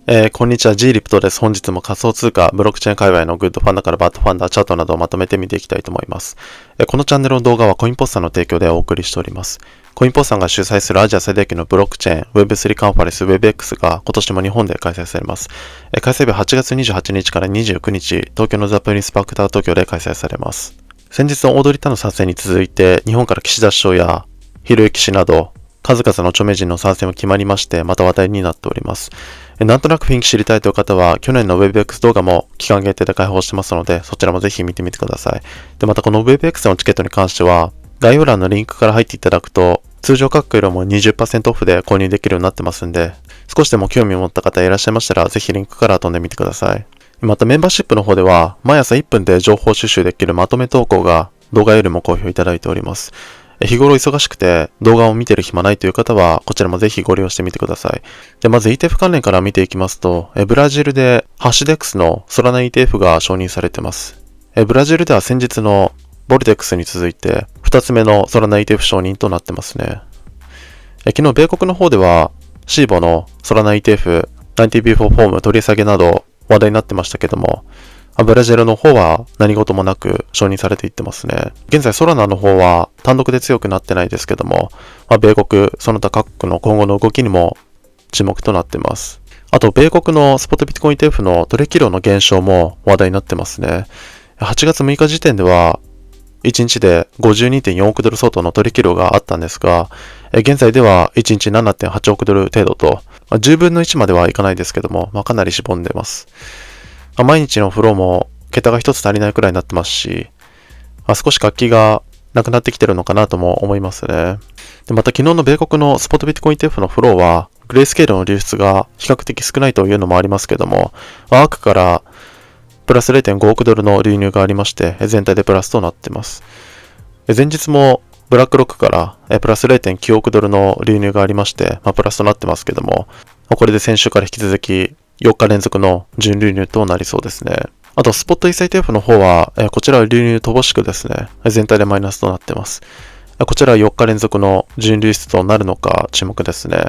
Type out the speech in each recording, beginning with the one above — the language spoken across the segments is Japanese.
こんにちは、G リプトです。本日も仮想通貨、ブロックチェーン界隈のグッドファンダからバッドファンダ、チャートなどをまとめて見ていきたいと思います。このチャンネルの動画はコインポスターの提供でお送りしております。コインポスターが主催するアジア最大級のブロックチェーン、Web3 カンファレンス WebX が今年も日本で開催されます。開催日は8月28日から29日、東京のザ・プリンスパークタワー東京で開催されます。先日の踊り田の参戦に続いて、日本から岸田首相やひろゆき氏など、数々の著名人の参戦も決まりまして、また話題になっております。なんとなく雰囲気知りたいという方は、去年の WebX 動画も期間限定で開放してますので、そちらもぜひ見てみてください。で、またこの WebX のチケットに関しては、概要欄のリンクから入っていただくと、通常価格よりも 20% オフで購入できるようになってますんで、少しでも興味を持った方いらっしゃいましたら、ぜひリンクから飛んでみてください。またメンバーシップの方では、毎朝1分で情報収集できるまとめ投稿が動画よりも好評いただいております。日頃忙しくて動画を見てる暇ないという方は、こちらもぜひご利用してみてください。で、まず ETF 関連から見ていきますと、ブラジルでハッシュデックスのソラナ ETF が承認されています。ブラジルでは先日のボルテックスに続いて、2つ目のソラナ ETF 承認となってますね。昨日米国の方では、シーボのソラナ ETF90B4 フォーム取り下げなど話題になってましたけども、ブラジルの方は何事もなく承認されていってますね。現在ソラナの方は単独で強くなってないですけども、米国、その他各国の今後の動きにも注目となっています。あと、米国のスポットビットコイン ETF の取引量の減少も話題になってますね。8月6日時点では、1日で 52.4 億ドル相当の取引量があったんですが、現在では1日 7.8 億ドル程度と、10分の1まではいかないですけども、かなりしぼんでます。毎日のフローも桁が一つ足りないくらいになってますし、少し活気がなくなってきてるのかなとも思いますね。で、また昨日の米国のスポットビットコイン ETF のフローは、グレースケールの流出が比較的少ないというのもありますけども、アークからプラス 0.5 億ドルの流入がありまして、全体でプラスとなっています。前日もブラックロックからプラス 0.9 億ドルの流入がありまして、プラスとなってますけども、これで先週から引き続き4日連続の純流入となりそうですね。あと、スポットイーサ ETF の方は、こちらは流入乏しくですね、全体でマイナスとなっています。こちらは4日連続の純流出となるのか注目ですね。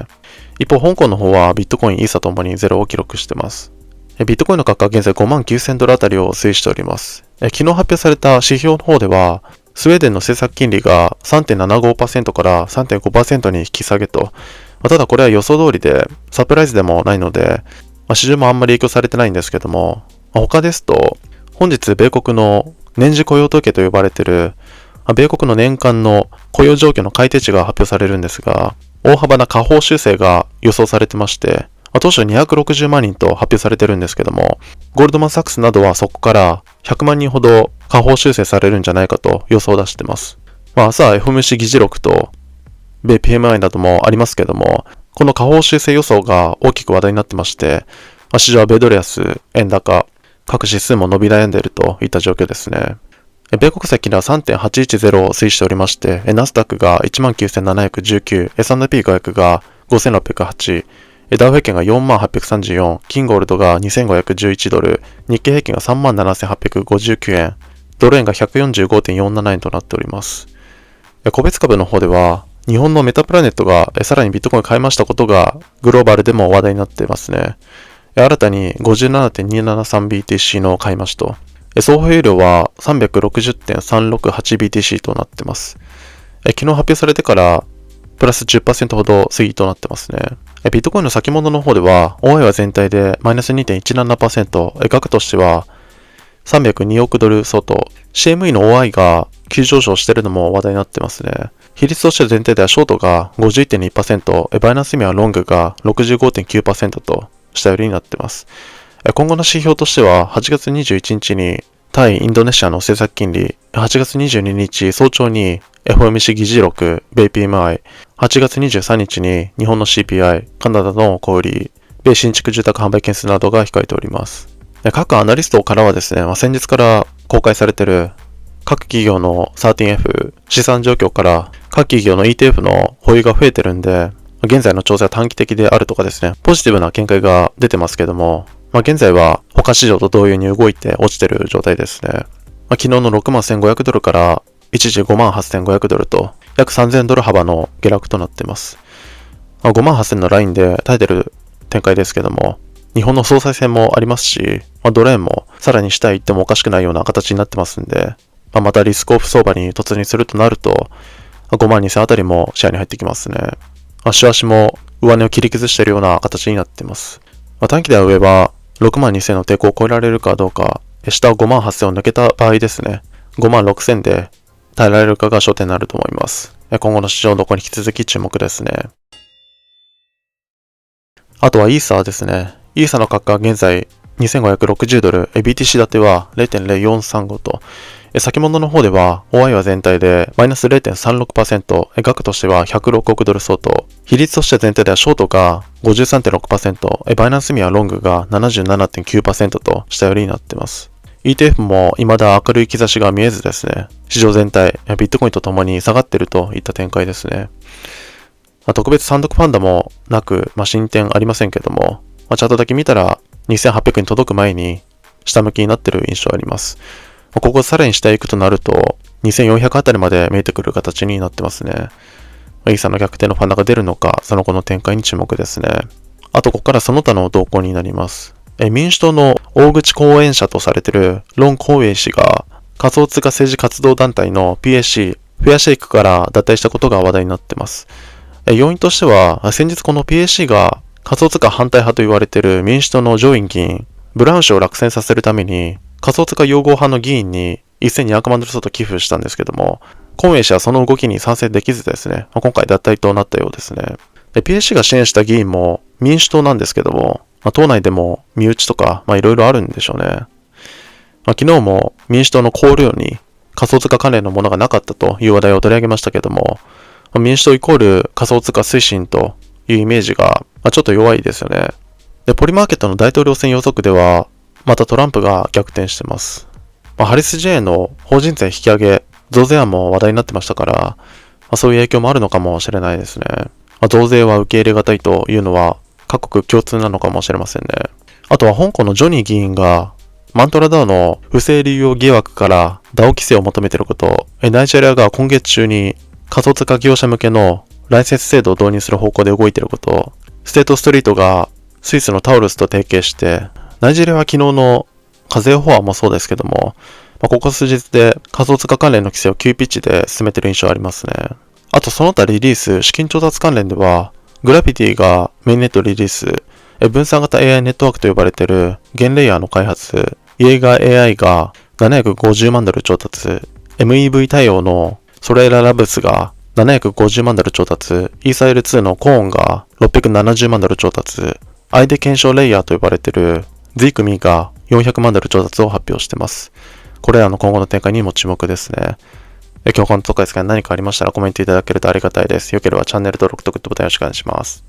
一方、香港の方はビットコイン、イーサともにゼロを記録しています。ビットコインの価格は現在59,000ドルあたりを推移しております。昨日発表された指標の方では、スウェーデンの政策金利が 3.75% から 3.5% に引き下げと、ただこれは予想通りでサプライズでもないので、市場もあんまり影響されてないんですけども、他ですと、本日米国の年次雇用統計と呼ばれている、米国の年間の雇用状況の改定値が発表されるんですが、大幅な下方修正が予想されてまして、当初260万人と発表されてるんですけども、ゴールドマンサックスなどはそこから100万人ほど下方修正されるんじゃないかと予想を出しています。明日は FOMC 議事録と米 PMI などもありますけども、この下方修正予想が大きく話題になってまして、市場は米ドル安、円高、各指数も伸び悩んでいるといった状況ですね。米国債金利は 3.810 を推移しておりまして、ナスダックが 19,719、S&P500 が 5,608、ダウ平均が 4834、金ゴールドが 2,511 ドル、日経平均が 37,859 円、ドル円が 145.47 円となっております。個別株の方では、日本のメタプラネットがさらにビットコイン買いましたことがグローバルでも話題になっていますね。新たに 57.273BTC の買い増しと、総保有量は 360.368BTC となっています。昨日発表されてからプラス 10% ほど推移となってますね。ビットコインの先物の方では、OI は全体でマイナス 2.17%、額としては302億ドル相当、CME の OI が急上昇しているのも話題になってますね。比率として全体ではショートが 51.2%、バイナンス意味はロングが 65.9% と下寄りになっています。今後の指標としては、8月21日に対インドネシアの政策金利、8月22日早朝に FOMC 議事録、米 PMI、8月23日に日本の CPI、カナダの小売、米新築住宅販売件数などが控えております。各アナリストからはですね、先日から公開されている各企業の 13F 資産状況から各企業の ETF の保有が増えてるんで、現在の調整は短期的であるとかですね、ポジティブな見解が出てますけども、現在は他市場と同様に動いて落ちてる状態ですね。昨日の61,500ドルから一時58,500ドルと約3000ドル幅の下落となっています。58,000のラインで耐えてる展開ですけども、日本の総裁選もありますし、ドル円もさらに下へ行ってもおかしくないような形になってますんで、またリスクオフ相場に突入するとなると、5万2000あたりも視野に入ってきますね。週足も上値を切り崩しているような形になっています。短期では上は6万2000の抵抗を超えられるかどうか、下は5万8000を抜けた場合ですね、5万6000で耐えられるかが焦点になると思います。今後の市場動向に引き続き注目ですね。あとはイーサーですね。イーサーの価格は現在2560ドル、BTC 建ては 0.0435 と、先物の方では OI は全体でマイナス 0.36%、額としては106億ドル相当、比率として全体ではショートが 53.6%、バイナンスミはロングが 77.9% と下寄りになっています。ETF も未だ明るい兆しが見えずですね、市場全体、ビットコインとともに下がっているといった展開ですね。特別単独ファンドもなく、進展ありませんけども、チャートだけ見たら2800に届く前に下向きになっている印象あります。ここさらに下へ行くとなると2400あたりまで見えてくる形になってますね。イーサの逆転のファンドが出るのか、その後の展開に注目ですね。あとここからその他の動向になります。民主党の大口後援者とされているロン・コーウェイ氏が仮想通貨政治活動団体の PAC、フェアシェイクから脱退したことが話題になっています。要因としては、先日この PAC が仮想通貨反対派と言われている民主党の上院議員、ブラウン氏を落選させるために、仮想通貨擁護派の議員に1200万ドル相当寄付したんですけども、コンウェイ氏はその動きに賛成できずですね、今回脱退となったようですね。PAC が支援した議員も民主党なんですけども、党内でも身内とか、いろいろあるんでしょうね。昨日も民主党の綱領に仮想通貨関連のものがなかったという話題を取り上げましたけども、民主党イコール仮想通貨推進というイメージがちょっと弱いですよね。で、ポリマーケットの大統領選予測では、またトランプが逆転してます。ハリス J の法人税引き上げ、増税案も話題になってましたから、そういう影響もあるのかもしれないですね。増税は受け入れがたいというのは各国共通なのかもしれませんね。あとは香港のジョニー議員がマントラダウの不正利用疑惑からダオ規制を求めていること、ナイジェリアが今月中に仮想通貨業者向けのライセンス制度を導入する方向で動いていること、ステートストリートがスイスのタオルスと提携して、ナイジェリアは昨日の課税法案もそうですけども、ここ数日で仮想通貨関連の規制を急ピッチで進めている印象ありますね。あとその他リリース、資金調達関連では、グラビティがメインネットリリース、分散型 AI ネットワークと呼ばれているゲンレイヤーの開発、イエーガー AI が750万ドル調達、MEV 対応のソレーララブスが750万ドル調達、イーサ L2 のコーンが670万ドル調達、相手検証レイヤーと呼ばれている Z 組が400万ドル調達を発表しています。これらの今後の展開にも注目ですね。今日この動画ですが何かありましたらコメントいただけるとありがたいです。よければチャンネル登録とグッドボタンよろしくお願いします。